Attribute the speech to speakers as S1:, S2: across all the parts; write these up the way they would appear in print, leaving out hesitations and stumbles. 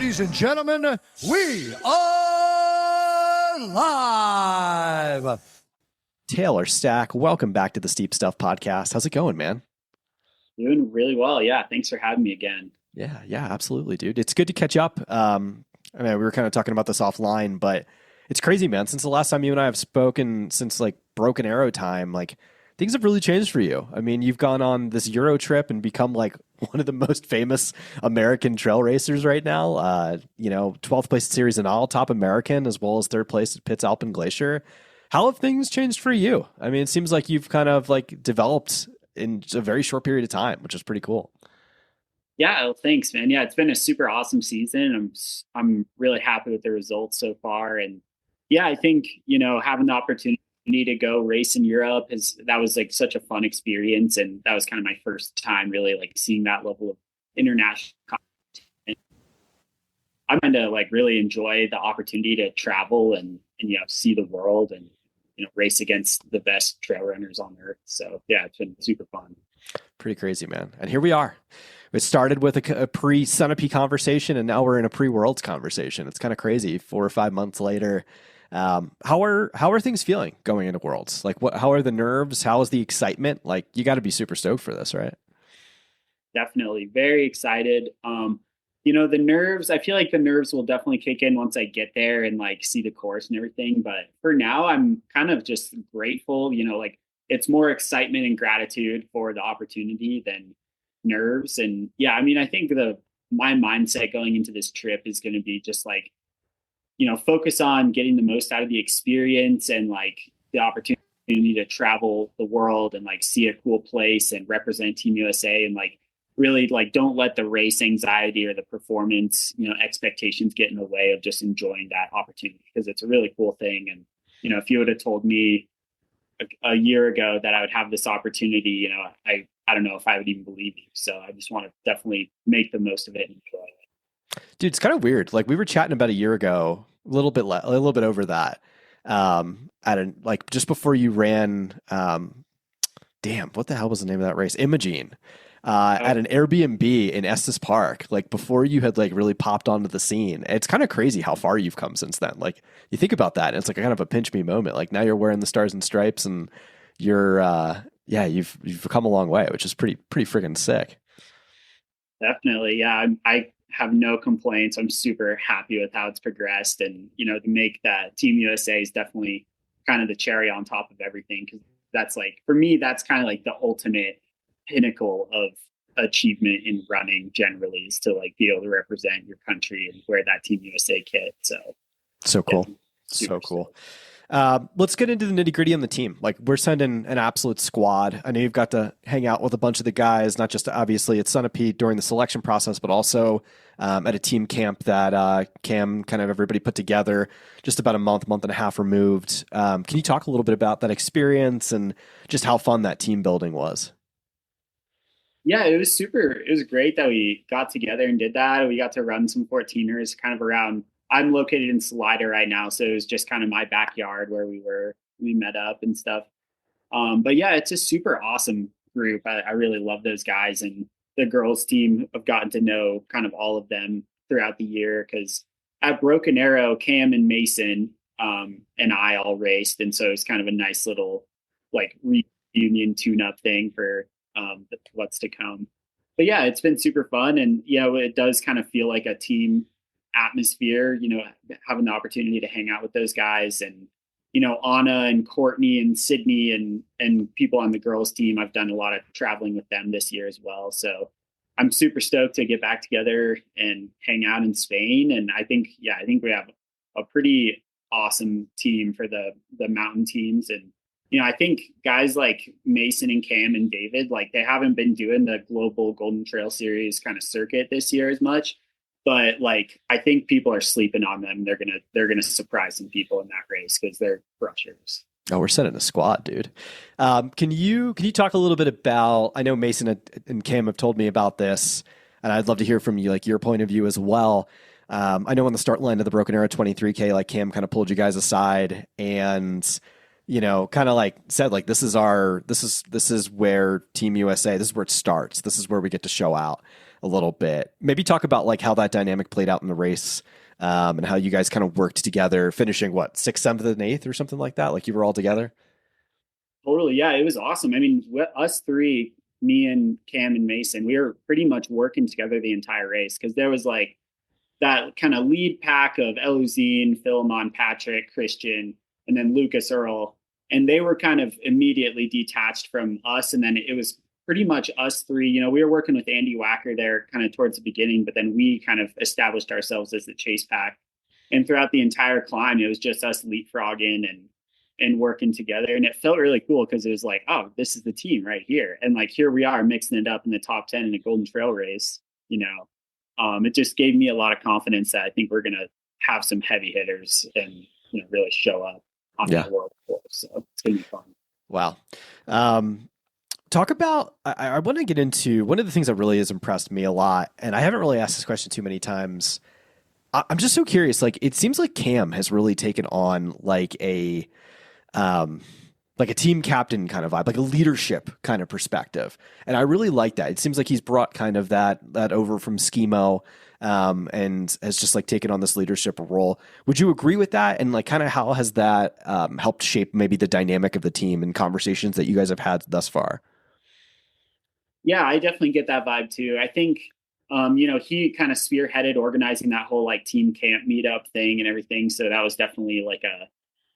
S1: Ladies and gentlemen, we are live.
S2: Taylor Stack, welcome back to the Steep Stuff podcast. How's it going, man?
S3: Doing really well. Yeah. Thanks for having me again.
S2: Yeah, absolutely, dude. It's good to catch up. I mean, we were kind of talking about this offline, but it's crazy, man. Since the last time you and I have spoken, since like Broken Arrow time, like things have really changed for you. I mean, you've gone on this Euro trip and become like one of the most famous American trail racers right now. 12th place at Series and All, top American, as well as third place at Pitz Alpine Glacier. How have things changed for you? I mean, it seems like you've kind of like developed in a very short period of time, which is pretty cool.
S3: Yeah. Well, thanks, man. Yeah. It's been a super awesome season. I'm really happy with the results so far. And yeah, I think, having the opportunity to go race in Europe that was like such a fun experience. And that was kind of my first time really like seeing that level of international competition. I'm going to like really enjoy the opportunity to travel and see the world and, race against the best trail runners on earth. So yeah, it's been super fun.
S2: Pretty crazy, man. And here we are. It started with a pre-Sunapee conversation, and now we're in a pre-Worlds conversation. It's kind of crazy. 4 or 5 months later. How are things feeling going into Worlds? Like how are the nerves? How is the excitement? Like you got to be super stoked for this, right?
S3: Definitely very excited. The nerves, I feel like the nerves will definitely kick in once I get there and like see the course and everything. But for now, I'm kind of just grateful, like it's more excitement and gratitude for the opportunity than nerves. And yeah, I mean, I think my mindset going into this trip is going to be just like, focus on getting the most out of the experience and like the opportunity to travel the world and like see a cool place and represent Team USA and like really like don't let the race anxiety or the performance, expectations get in the way of just enjoying that opportunity because it's a really cool thing. And, if you would have told me a year ago that I would have this opportunity, I don't know if I would even believe you. So I just want to definitely make the most of it and enjoy it.
S2: Dude, it's kind of weird. Like we were chatting about a year ago, a little bit over that. Just before you ran, what the hell was the name of that race? Imogene. At an Airbnb in Estes Park, like before you had like really popped onto the scene. It's kind of crazy how far you've come since then. Like you think about that and it's like a kind of a pinch me moment. Like now you're wearing the stars and stripes and you're, you've come a long way, which is pretty freaking sick.
S3: Definitely. Yeah. I have no complaints. I'm super happy with how it's progressed and, to make that Team USA is definitely kind of the cherry on top of everything. Cause that's like, for me, that's kind of like the ultimate pinnacle of achievement in running generally is to like be able to represent your country and wear that Team USA kit. So
S2: cool. Yeah, so cool. Let's get into the nitty gritty on the team. Like we're sending an absolute squad. I know you've got to hang out with a bunch of the guys, not just obviously at Sunapee during the selection process, but also at a team camp that Cam kind of everybody put together just about a month and a half removed. Can you talk a little bit about that experience and just how fun that team building was?
S3: Yeah, it was great that we got together and did that. We got to run some 14ers kind of around. I'm located in Salida right now. So it was just kind of my backyard where we met up and stuff. But yeah, it's a super awesome group. I really love those guys and the girls team. I've gotten to know kind of all of them throughout the year because at Broken Arrow, Cam and Mason and I all raced. And so it's kind of a nice little like reunion tune-up thing for what's to come. But yeah, it's been super fun. And it does kind of feel like a team atmosphere, having the opportunity to hang out with those guys and, Anna and Courtney and Sydney and people on the girls team. I've done a lot of traveling with them this year as well. So I'm super stoked to get back together and hang out in Spain. And I think we have a pretty awesome team for the mountain teams. And, I think guys like Mason and Cam and David, like they haven't been doing the global Golden Trail Series kind of circuit this year as much, but like, I think people are sleeping on them. They're going to surprise some people in that race because they're crushers.
S2: Oh, we're sending a squad, dude. Can you talk a little bit about, I know Mason and Cam have told me about this and I'd love to hear from you, like your point of view as well. I know on the start line of the Broken Arrow 23K, like Cam kind of pulled you guys aside and, kind of like said, like, this is where Team USA, this is where it starts. This is where we get to show out. a little bit. Maybe talk about like how that dynamic played out in the race, and how you guys kind of worked together, finishing what, 6th, 7th, and 8th or something like that. Like you were all together.
S3: Totally. Yeah, it was awesome. I mean, us three, me and Cam and Mason, we were pretty much working together the entire race because there was like that kind of lead pack of Eluzine, Philemon, Patrick, Christian, and then Lucas Earl. And they were kind of immediately detached from us. And then it was pretty much us three. You know, we were working with Andy Wacker there kind of towards the beginning, but then we kind of established ourselves as the chase pack. And throughout the entire climb, it was just us leapfrogging and working together. And it felt really cool because it was like, oh, this is the team right here. And like, here we are mixing it up in the top 10 in a Golden Trail race, you know. It just gave me a lot of confidence that I think we're going to have some heavy hitters and, you know, really show up on the world course. So it's going to be fun.
S2: Wow. Talk about, I want to get into one of the things that really has impressed me a lot. And I haven't really asked this question too many times. I'm just so curious. Like, it seems like Cam has really taken on like a team captain kind of vibe, like a leadership kind of perspective. And I really like that. It seems like he's brought kind of that over from Schemo, and has just like taken on this leadership role. Would you agree with that? And like, kind of how has that helped shape maybe the dynamic of the team and conversations that you guys have had thus far?
S3: Yeah, I definitely get that vibe too. I think, you know, he kind of spearheaded organizing that whole like team camp meetup thing and everything. So that was definitely like a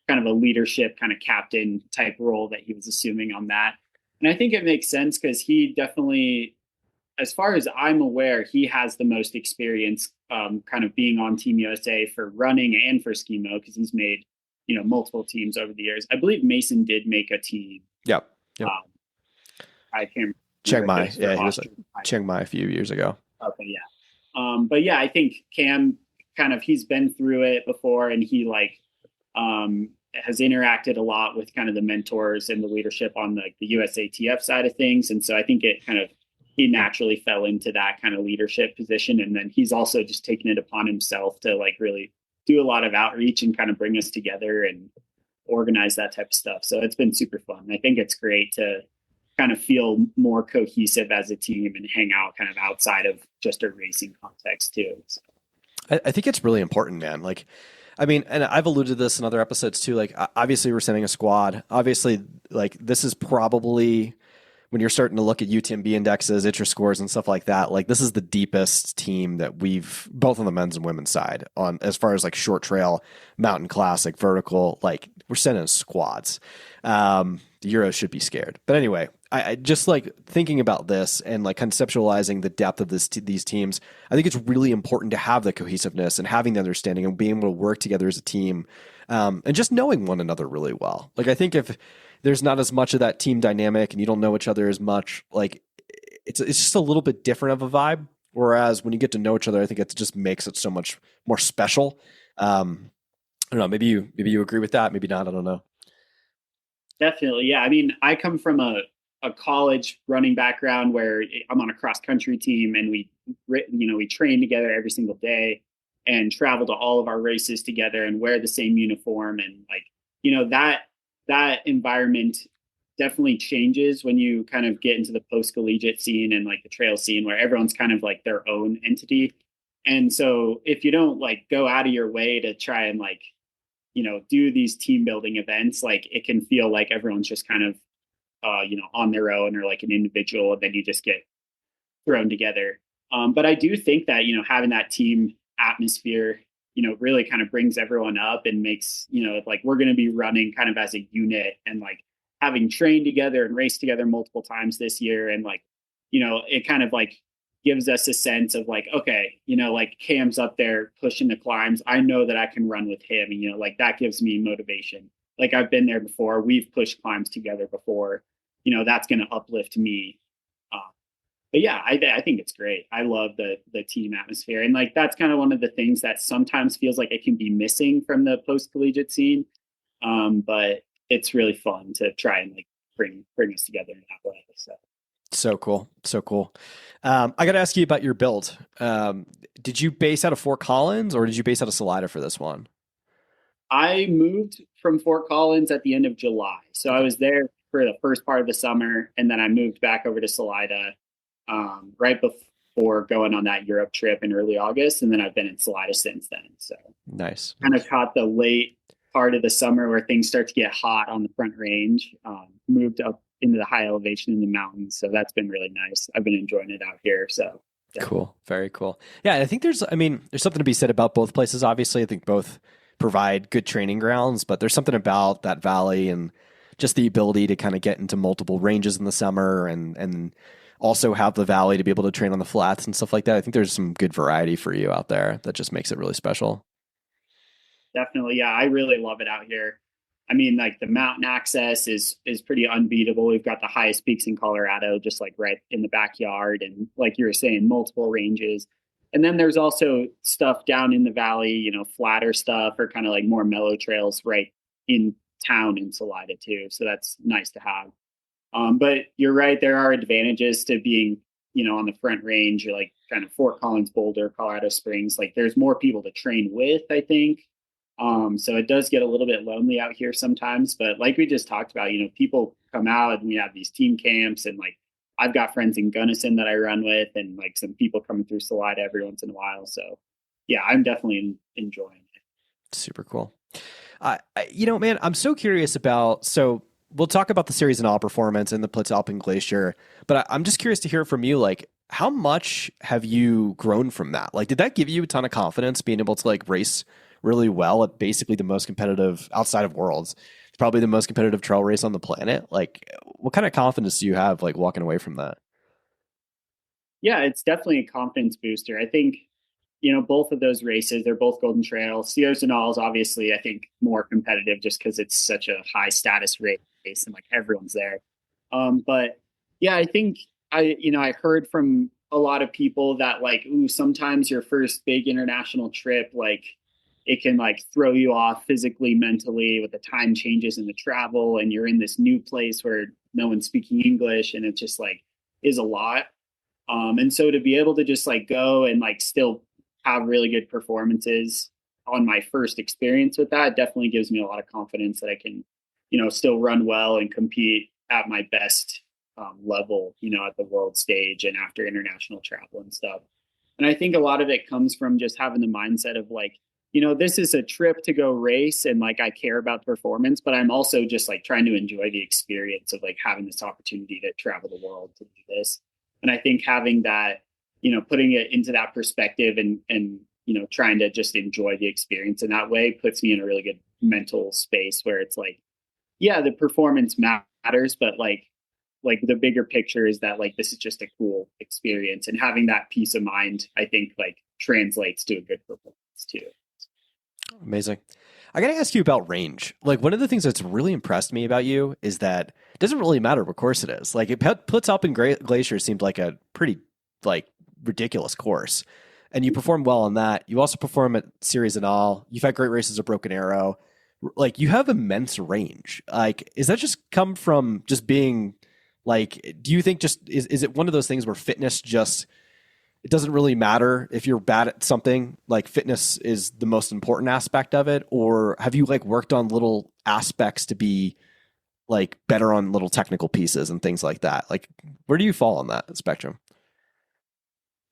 S3: kind of a leadership kind of captain type role that he was assuming on that. And I think it makes sense because he definitely, as far as I'm aware, he has the most experience kind of being on Team USA for running and for Schemo because he's made, you know, multiple teams over the years. I believe Mason did make a team.
S2: Yep.
S3: I can't
S2: Chiang Mai. Yeah, he was at Chiang Mai a few years ago.
S3: Okay, yeah. But yeah, I think Cam kind of, he's been through it before and he like has interacted a lot with kind of the mentors and the leadership on the USATF side of things. And so I think it kind of, he naturally fell into that kind of leadership position. And then he's also just taken it upon himself to like really do a lot of outreach and kind of bring us together and organize that type of stuff. So it's been super fun. I think it's great to kind of feel more cohesive as a team and hang out kind of outside of just a racing context too. So.
S2: I think it's really important, man. Like, I mean, and I've alluded to this in other episodes too. Like, obviously we're sending a squad. Obviously, like this is probably when you're starting to look at UTMB indexes, ITRA scores and stuff like that. Like, this is the deepest team that we've both on the men's and women's side on as far as like short trail, mountain classic, vertical. Like, we're sending squads. The Euros should be scared. But anyway, I just like thinking about this and like conceptualizing the depth of these teams. I think it's really important to have the cohesiveness and having the understanding and being able to work together as a team, and just knowing one another really well. Like, I think if there's not as much of that team dynamic and you don't know each other as much, like it's just a little bit different of a vibe. Whereas when you get to know each other, I think it just makes it so much more special. I don't know. Maybe you agree with that. Maybe not. I don't know.
S3: Definitely. Yeah. I mean, I come from a college running background where I'm on a cross country team and we train together every single day and travel to all of our races together and wear the same uniform. And like, you know, that environment definitely changes when you kind of get into the post collegiate scene and like the trail scene where everyone's kind of like their own entity. And so if you don't like go out of your way to try and like, you know, do these team building events, like it can feel like everyone's just kind of, you know, on their own or like an individual, and then you just get thrown together. But I do think that, you know, having that team atmosphere, you know, really kind of brings everyone up and makes, you know, like we're going to be running kind of as a unit and like having trained together and raced together multiple times this year. And like, you know, it kind of like gives us a sense of like, okay, you know, like Cam's up there pushing the climbs. I know that I can run with him. And, you know, like that gives me motivation. Like I've been there before. We've pushed climbs together before. You know, that's going to uplift me. But yeah, I think it's great. I love the team atmosphere. And like, that's kind of one of the things that sometimes feels like it can be missing from the post collegiate scene. But it's really fun to try and like bring us together in that way. So
S2: cool. So cool. I got to ask you about your build. Did you base out of Fort Collins or did you base out of Salida for this one?
S3: I moved from Fort Collins at the end of July. So I was there for the first part of the summer, and then I moved back over to Salida for going on that Europe trip in early August. And then I've been in Salida since then. So
S2: Nice.
S3: kind of caught the late part of the summer where things start to get hot on the Front Range, moved up into the high elevation in the mountains. So that's been really nice. I've been enjoying it out here. So yeah.
S2: Cool. Very cool. Yeah. I think there's something to be said about both places. Obviously, I think both provide good training grounds, but there's something about that valley and just the ability to kind of get into multiple ranges in the summer and also have the valley to be able to train on the flats and stuff like that. I think there's some good variety for you out there that just makes it really special.
S3: Definitely. Yeah. I really love it out here. I mean, like the mountain access is pretty unbeatable. We've got the highest peaks in Colorado, just like right in the backyard. And like you were saying, multiple ranges. And then there's also stuff down in the valley, you know, flatter stuff or kind of like more mellow trails right in town in Salida too. So that's nice to have. But you're right. There are advantages to being, you know, on the Front Range or like kind of Fort Collins, Boulder, Colorado Springs. Like there's more people to train with, I think. So it does get a little bit lonely out here sometimes, but like we just talked about, you know, people come out and we have these team camps and like, I've got friends in Gunnison that I run with and like some people coming through Salida every once in a while. So yeah, I'm definitely enjoying it.
S2: Super cool. You know, man, I'm so curious about, so we'll talk about the series and all performance and the Pitz Alpine Glacier, but I'm just curious to hear from you, like, how much have you grown from that? Like, did that give you a ton of confidence being able to like race really well at basically the most competitive outside of Worlds? It's probably the most competitive trail race on the planet. Like, what kind of confidence do you have like walking away from that?
S3: Yeah, it's definitely a confidence booster. I think, you know, both of those races, they're both Golden Trail. Sierras and Alls, obviously, I think more competitive just because it's such a high status race and like everyone's there. But yeah, I think I heard from a lot of people that like, ooh, sometimes your first big international trip, like it can like throw you off physically, mentally with the time changes in the travel. And you're in this new place where no one's speaking English and it just like is a lot. And so to be able to just like go and like still have really good performances on my first experience with that definitely gives me a lot of confidence that I can, you know, still run well and compete at my best level, you know, at the world stage and after international travel and stuff. And I think a lot of it comes from just having the mindset of like, you know, this is a trip to go race and like I care about performance, but I'm also just like trying to enjoy the experience of like having this opportunity to travel the world to do this. And I think having that, you know, putting it into that perspective and, you know, trying to just enjoy the experience in that way puts me in a really good mental space where it's like, yeah, the performance matters, but like the bigger picture is that like, this is just a cool experience, and having that peace of mind, I think like translates to a good performance too.
S2: Amazing. I got to ask you about range. Like, one of the things that's really impressed me about you is that it doesn't really matter what course it is. Like, Pitz Alpine Glacier seemed like a pretty like ridiculous course, and you perform well on that. You also perform at Series and All. You've had great races at Broken Arrow. Like, you have immense range. Like, is that just come from just being like, do you think just is it one of those things where fitness just, it doesn't really matter if you're bad at something, like fitness is the most important aspect of it? Or have you like worked on little aspects to be like better on little technical pieces and things like that? Like, where do you fall on that spectrum?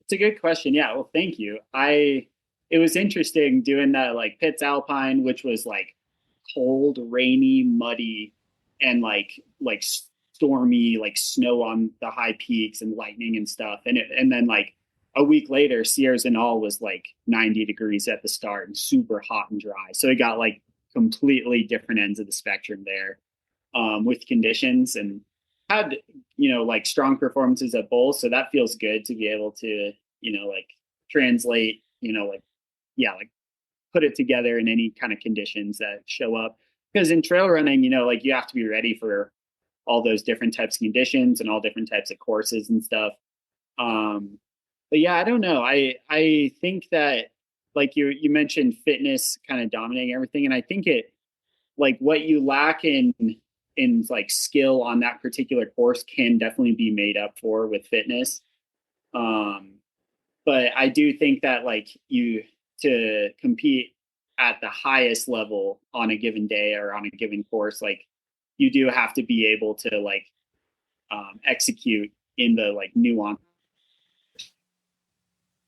S3: It's a good question. Yeah. Well, thank you. It was interesting doing that like Pitz Alpine, which was like cold, rainy, muddy, and like stormy, like snow on the high peaks and lightning and stuff. And then like a week later, Sierras and All was like 90 degrees at the start and super hot and dry. So it got like completely different ends of the spectrum there with conditions, and had, you know, like strong performances at both. So that feels good to be able to, you know, like translate, you know, like, yeah, like put it together in any kind of conditions that show up. Because in trail running, you know, like you have to be ready for all those different types of conditions and all different types of courses and stuff. But yeah, I don't know. I think that like you mentioned fitness kind of dominating everything. And I think it like what you lack in like skill on that particular course can definitely be made up for with fitness. But I do think that like you to compete at the highest level on a given day or on a given course, like you do have to be able to like execute in the like nuance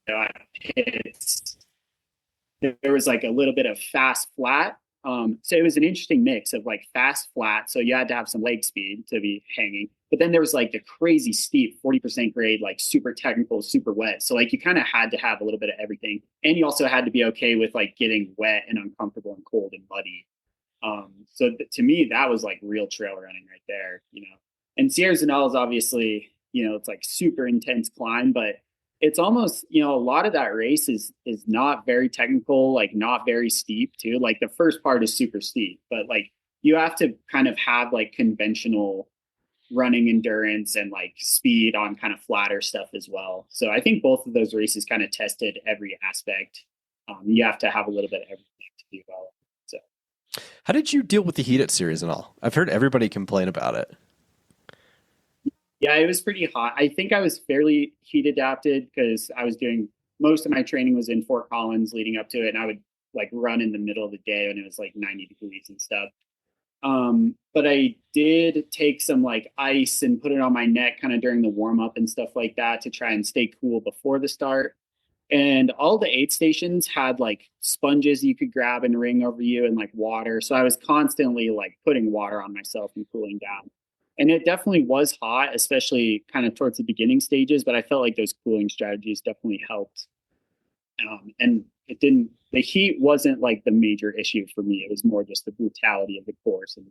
S3: at Pitz, there was like a little bit of fast flat. So it was an interesting mix of like fast flat. So you had to have some leg speed to be hanging. But then there was like the crazy steep 40% grade, like super technical, super wet. So like you kind of had to have a little bit of everything. And you also had to be okay with like getting wet and uncomfortable and cold and muddy. To me, that was like real trail running right there, you know. And Sierra Zanella is obviously, you know, it's like super intense climb, but it's almost, you know, a lot of that race is not very technical, like not very steep too. Like the first part is super steep, but like you have to kind of have like conventional running endurance and like speed on kind of flatter stuff as well. So I think both of those races kind of tested every aspect. You have to have a little bit of everything to do well. So
S2: How did you deal with the heat at Series and all? I've heard everybody complain about it.
S3: yeah, it was pretty hot. I think I was fairly heat adapted because I was doing most of my training was in Fort Collins leading up to it, and I would like run in the middle of the day when it was like 90 degrees and stuff. But I did take some like ice and put it on my neck kind of during the warm up and stuff like that to try and stay cool before the start. And all the aid stations had like sponges you could grab and wring over you and like water. So I was constantly like putting water on myself and cooling down. And it definitely was hot, especially kind of towards the beginning stages, but I felt like those cooling strategies definitely helped. And the heat wasn't like the major issue for me. It was more just the brutality of the course and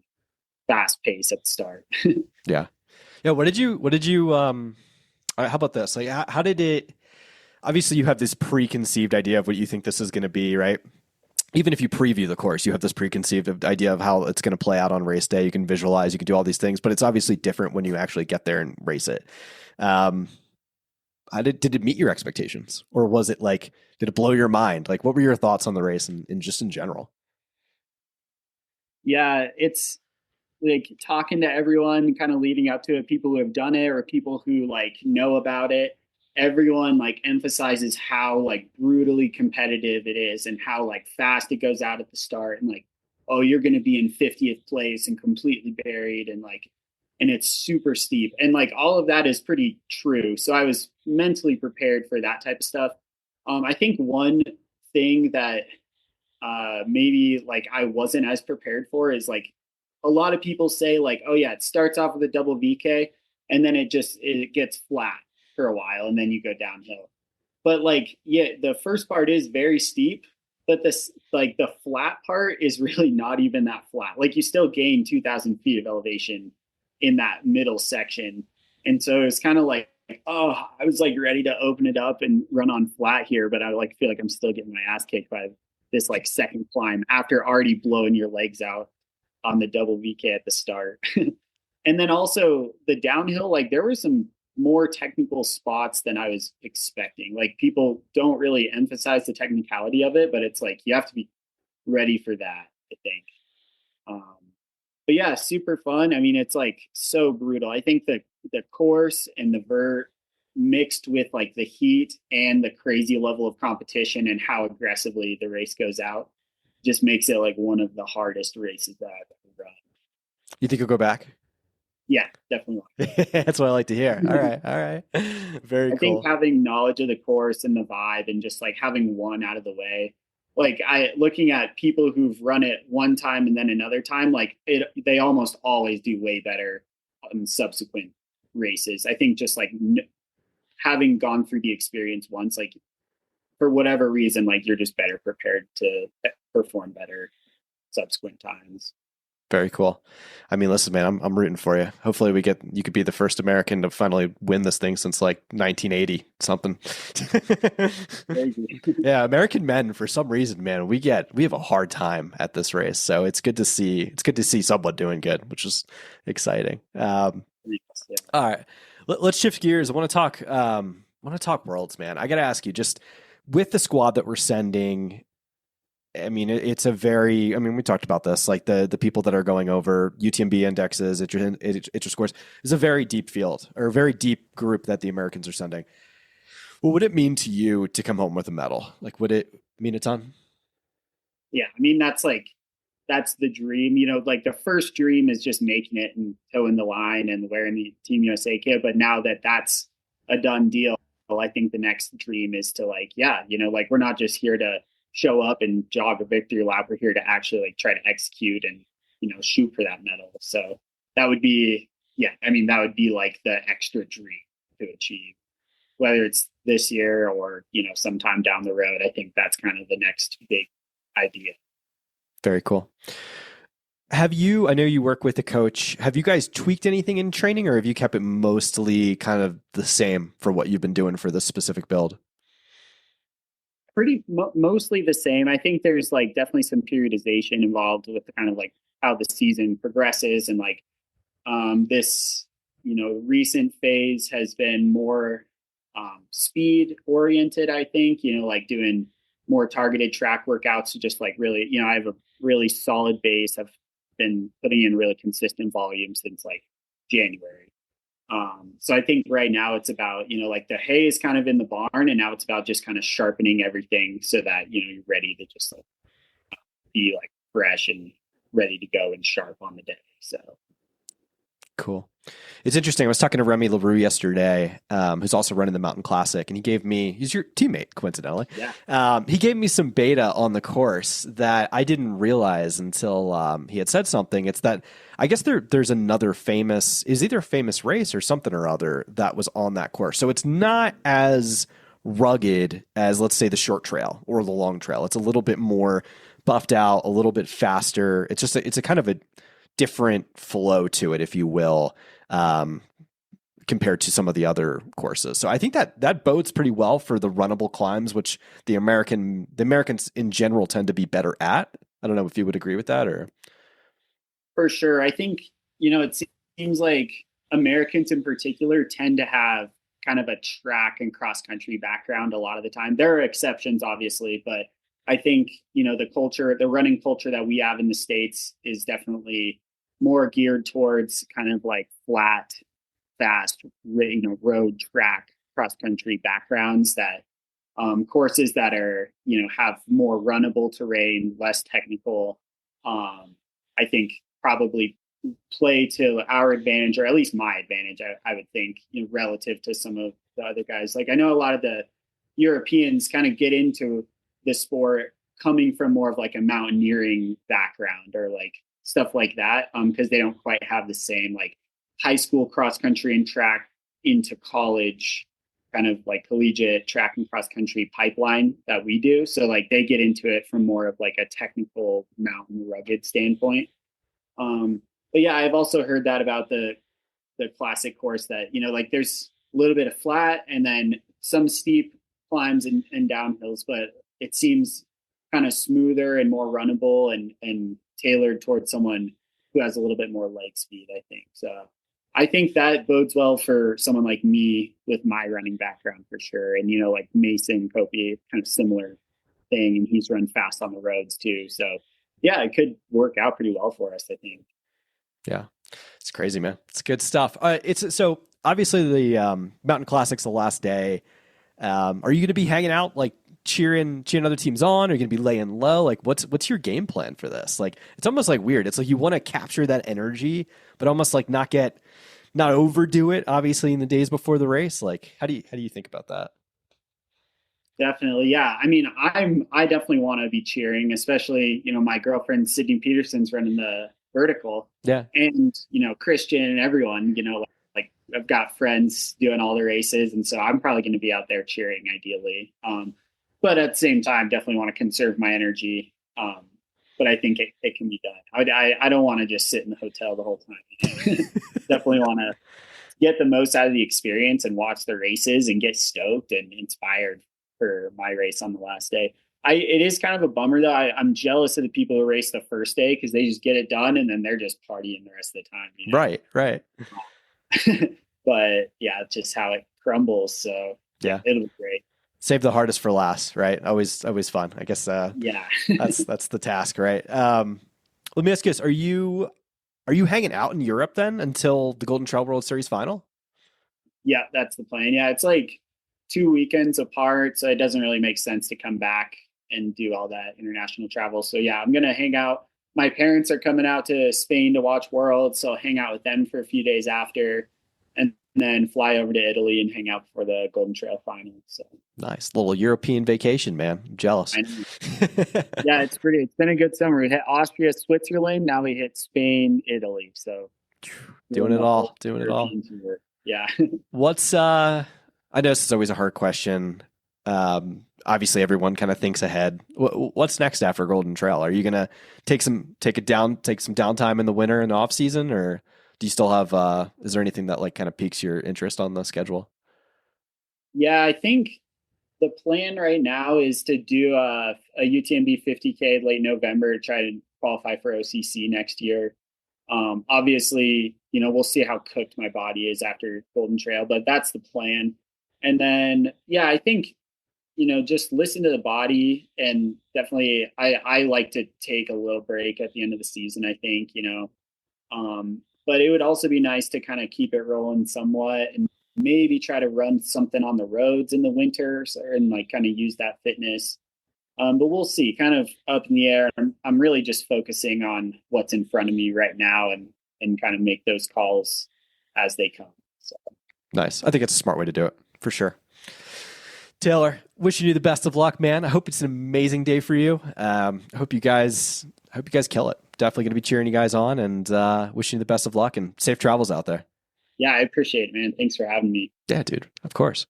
S3: fast pace at the start.
S2: Yeah. Yeah. How about this? Like, how did it, obviously you have this preconceived idea of what you think this is going to be, right? Even if you preview the course, you have this preconceived idea of how it's going to play out on race day. You can visualize, you can do all these things, but it's obviously different when you actually get there and race it. Did it meet your expectations, or was it like, did it blow your mind? Like, what were your thoughts on the race and just in general?
S3: Yeah, it's like talking to everyone kind of leading up to it, people who have done it or people who like know about it. Everyone like emphasizes how like brutally competitive it is and how like fast it goes out at the start and like, oh, you're going to be in 50th place and completely buried and like, and it's super steep. And like all of that is pretty true. So I was mentally prepared for that type of stuff. I think one thing that maybe like I wasn't as prepared for is like a lot of people say like, oh yeah, it starts off with a double VK and then it gets flat for a while and then you go downhill. But like, yeah, the first part is very steep, but this like the flat part is really not even that flat. Like you still gain 2,000 feet of elevation in that middle section. And so it's kind of like, oh, I was like ready to open it up and run on flat here, but I like feel like I'm still getting my ass kicked by this like second climb after already blowing your legs out on the double VK at the start. And then also the downhill, like there were some more technical spots than I was expecting. Like people don't really emphasize the technicality of it, but it's like you have to be ready for that, I think. But yeah, super fun. I mean, it's like so brutal. I think the course and the vert mixed with like the heat and the crazy level of competition and how aggressively the race goes out just makes it like one of the hardest races that I've ever run.
S2: You think you'll go back?
S3: Yeah, definitely.
S2: That's what I like to hear. All right. All right. Very
S3: I
S2: cool.
S3: think having knowledge of the course and the vibe and just like having one out of the way, like looking at people who've run it one time and then another time, like they almost always do way better on subsequent races. I think just like having gone through the experience once, like for whatever reason, like you're just better prepared to perform better subsequent times.
S2: Very cool. I mean, listen, man, I'm rooting for you. Hopefully you could be the first American to finally win this thing since like 1980 something. Yeah, American men, for some reason, man, we have a hard time at this race. So it's good to see someone doing good, which is exciting. All right. Let's shift gears. I want to talk worlds, man. I got to ask you, just with the squad that we're sending, I mean, it's a very, I mean, we talked about this, like the people that are going over UTMB indexes, ITRA scores, is a very deep field or a very deep group that the Americans are sending. What would it mean to you to come home with a medal? Like, would it mean a ton?
S3: Yeah. I mean, that's the dream, you know, like the first dream is just making it and toeing the line and wearing the Team USA kit. But now that that's a done deal, I think the next dream is to like, yeah, like we're not just here to show up and jog a victory lap. We're here to actually like try to execute and, shoot for that medal. So that would be, yeah, I mean, that would be like the extra dream to achieve, whether it's this year or, sometime down the road. I think that's kind of the next big idea.
S2: Very cool. I know you work with a coach. Have you guys tweaked anything in training, or have you kept it mostly kind of the same for what you've been doing for this specific build?
S3: Mostly the same. I think there's like definitely some periodization involved with the kind of like how the season progresses, and like this recent phase has been more speed oriented. I think like doing more targeted track workouts to just like really, I have a really solid base. I've been putting in really consistent volume since like January. So I think right now it's about, like the hay is kind of in the barn, and now it's about just kind of sharpening everything so that, you're ready to just like be like fresh and ready to go and sharp on the day. So.
S2: Cool. It's interesting. I was talking to Remy LaRue yesterday, who's also running the Mountain Classic, and he's your teammate, coincidentally.
S3: Yeah.
S2: He gave me some beta on the course that I didn't realize until he had said something. It's that I guess there's another either a famous race or something or other that was on that course. So it's not as rugged as, let's say, the short trail or the long trail. It's a little bit more buffed out, a little bit faster. It's a kind of a different flow to it, if you will, compared to some of the other courses. So I think that bodes pretty well for the runnable climbs, which the Americans in general tend to be better at. I don't know if you would agree with that, or.
S3: For sure. I think, it seems like Americans in particular tend to have kind of a track and cross country background a lot of the time. There are exceptions, obviously, but I think, the running culture that we have in the States is definitely more geared towards kind of like flat, fast, road track, cross country backgrounds that courses that are, have more runnable terrain, less technical, I think probably play to our advantage, or at least my advantage, I would think, relative to some of the other guys. Like I know a lot of the Europeans kind of get into the sport coming from more of like a mountaineering background or like stuff like that, because they don't quite have the same like high school cross country and track into college kind of like collegiate track and cross country pipeline that we do. So like they get into it from more of like a technical mountain rugged standpoint. But yeah, I've also heard that about the classic course that, like there's a little bit of flat and then some steep climbs and downhills, but it seems kind of smoother and more runnable and tailored towards someone who has a little bit more leg speed, I think. So I think that bodes well for someone like me with my running background for sure. And, like Mason Copey, kind of similar thing. And he's run fast on the roads too. So yeah, it could work out pretty well for us, I think.
S2: Yeah. It's crazy, man. It's good stuff. It's so obviously the Mountain Classic's the last day. Are you going to be hanging out, like cheering other teams on? Are you going to be laying low? Like what's your game plan for this? Like, it's almost like weird. It's like you want to capture that energy, but almost like not overdo it, obviously, in the days before the race. Like, how do you think about that?
S3: Definitely. Yeah. I mean, I definitely want to be cheering, especially, my girlfriend, Sydney Peterson's running the vertical.
S2: Yeah.
S3: And, Christian and everyone, like I've got friends doing all the races. And so I'm probably going to be out there cheering ideally. But at the same time, definitely want to conserve my energy. But I think it can be done. I don't want to just sit in the hotel the whole time. Definitely want to get the most out of the experience and watch the races and get stoked and inspired for my race on the last day. It is kind of a bummer though. I'm jealous of the people who race the first day because they just get it done and then they're just partying the rest of the time.
S2: Right.
S3: But yeah, it's just how it crumbles. So
S2: yeah,
S3: it'll be great.
S2: Save the hardest for last, right? Always fun. I guess.
S3: Yeah,
S2: that's the task, right? Let me ask you this: Are you hanging out in Europe then until the Golden Trail World Series final?
S3: Yeah, that's the plan. Yeah, it's like 2 weekends apart, so it doesn't really make sense to come back and do all that international travel. So yeah, I'm gonna hang out. My parents are coming out to Spain to watch Worlds, so I'll hang out with them for a few days after, and then fly over to Italy and hang out for the Golden Trail finals. So
S2: Nice little European vacation, man. I'm jealous.
S3: I know. Yeah, it's been a good summer. We hit Austria, Switzerland. Now we hit Spain, Italy. So
S2: Doing it all. Doing it all.
S3: Tour. Yeah.
S2: What's I know this is always a hard question. Obviously everyone kind of thinks ahead. What's next after Golden Trail? Are you gonna take some downtime in the winter and off season, or do you still have is there anything that like kind of piques your interest on the schedule?
S3: Yeah, I think the plan right now is to do a UTMB 50K late November to try to qualify for OCC next year. Obviously, we'll see how cooked my body is after Golden Trail, but that's the plan. And then, yeah, I think, just listen to the body, and definitely I like to take a little break at the end of the season, I think, but it would also be nice to kind of keep it rolling somewhat and maybe try to run something on the roads in the winter and like kind of use that fitness. But we'll see, kind of up in the air. I'm really just focusing on what's in front of me right now and kind of make those calls as they come. So
S2: Nice. I think it's a smart way to do it for sure. Taylor, wishing you the best of luck, man. I hope it's an amazing day for you. I hope you guys kill it. Definitely going to be cheering you guys on, and wishing you the best of luck and safe travels out there.
S3: Yeah, I appreciate it, man. Thanks for having me.
S2: Yeah, dude. Of course.